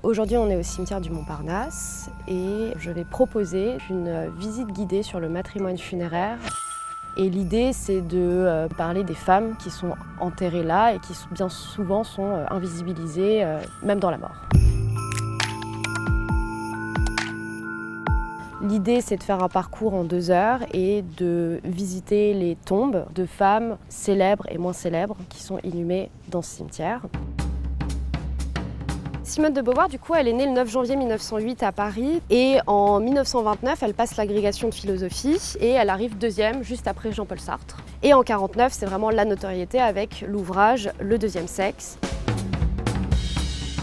Aujourd'hui, on est au cimetière du Montparnasse et je vais proposer une visite guidée sur le matrimoine funéraire. Et l'idée, c'est de parler des femmes qui sont enterrées là et qui bien souvent sont invisibilisées, même dans la mort. L'idée, c'est de faire un parcours en 2 heures et de visiter les tombes de femmes célèbres et moins célèbres qui sont inhumées dans ce cimetière. Simone de Beauvoir, du coup, elle est née le 9 janvier 1908 à Paris et en 1929, elle passe l'agrégation de philosophie et elle arrive deuxième juste après Jean-Paul Sartre. Et en 1949, c'est vraiment la notoriété avec l'ouvrage Le deuxième sexe.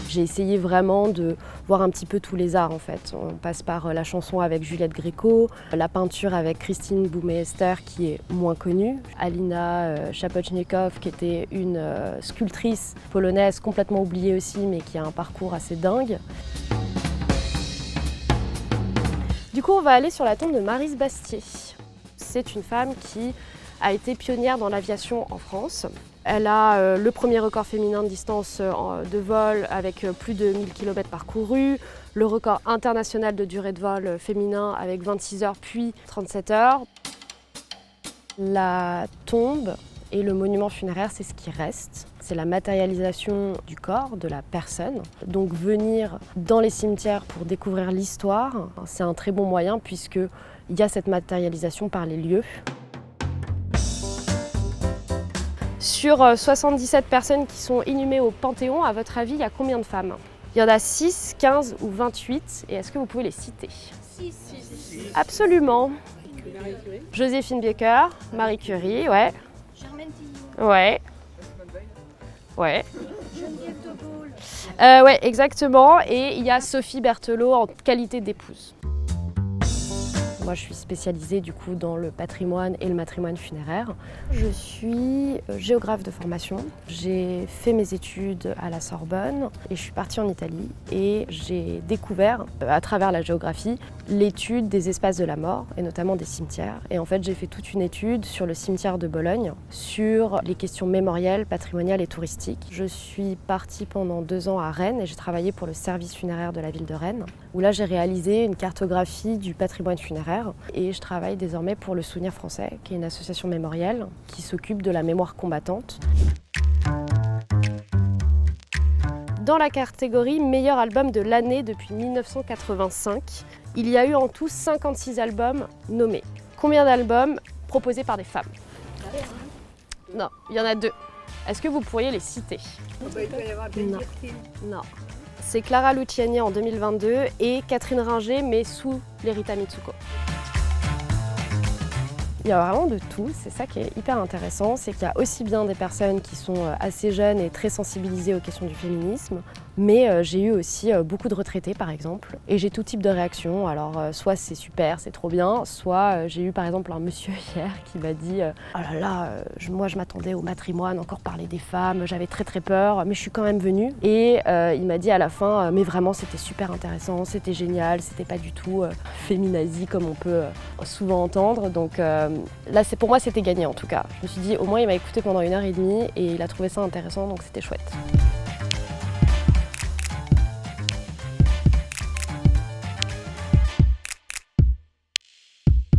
J'ai essayé vraiment de voir un petit peu tous les arts en fait. On passe par la chanson avec Juliette Gréco, la peinture avec Christine Boumé-Esther qui est moins connue, Alina Szapocznikow qui était une sculptrice polonaise complètement oubliée aussi mais qui a un parcours assez dingue. Du coup on va aller sur la tombe de Maryse Bastier. C'est une femme qui a été pionnière dans l'aviation en France. Elle a le premier record féminin de distance de vol avec plus de 1000 km parcourus, le record international de durée de vol féminin avec 26 heures puis 37 heures. La tombe et le monument funéraire, c'est ce qui reste. C'est la matérialisation du corps, de la personne. Donc venir dans les cimetières pour découvrir l'histoire, c'est un très bon moyen puisqu'il y a cette matérialisation par les lieux. Sur 77 personnes qui sont inhumées au Panthéon, à votre avis, il y a combien de femmes? Il y en a 6, 15 ou 28. Et est-ce que vous pouvez les citer? 6. Absolument. Marie Curie. Joséphine Baker, Marie Curie, ouais. Germaine Tillon. Ouais. Ouais. Geneviève de Gaulle. Ouais, exactement. Et il y a Sophie Berthelot en qualité d'épouse. Moi, je suis spécialisée du coup dans le patrimoine et le matrimoine funéraire. Je suis géographe de formation. J'ai fait mes études à la Sorbonne et je suis partie en Italie et j'ai découvert à travers la géographie l'étude des espaces de la mort et notamment des cimetières. Et en fait, j'ai fait toute une étude sur le cimetière de Bologne, sur les questions mémorielles, patrimoniales et touristiques. Je suis partie pendant 2 ans à Rennes et j'ai travaillé pour le service funéraire de la ville de Rennes, où là j'ai réalisé une cartographie du patrimoine funéraire. Et je travaille désormais pour le Souvenir Français, qui est une association mémorielle qui s'occupe de la mémoire combattante. Dans la catégorie meilleur album de l'année depuis 1985, il y a eu en tout 56 albums nommés. Combien d'albums proposés par des femmes? Non, il y en a 2. Est-ce que vous pourriez les citer? Il doit y avoir Non. Non. C'est Clara Luciani en 2022 et Catherine Ringer, mais sous l'Erita Mitsuko. Il y a vraiment de tout, c'est ça qui est hyper intéressant, c'est qu'il y a aussi bien des personnes qui sont assez jeunes et très sensibilisées aux questions du féminisme, mais j'ai eu aussi beaucoup de retraités par exemple, et j'ai tout type de réactions, alors soit c'est super, c'est trop bien, soit j'ai eu par exemple un monsieur hier qui m'a dit « Oh là là, moi je m'attendais au matrimoine, encore parler des femmes, j'avais très peur, mais je suis quand même venue ». Et il m'a dit à la fin « Mais vraiment c'était super intéressant, c'était génial, c'était pas du tout féminazi comme on peut souvent entendre ». Donc là, pour moi, c'était gagné en tout cas. Je me suis dit, au moins, il m'a écouté pendant 1h30 et il a trouvé ça intéressant, donc c'était chouette.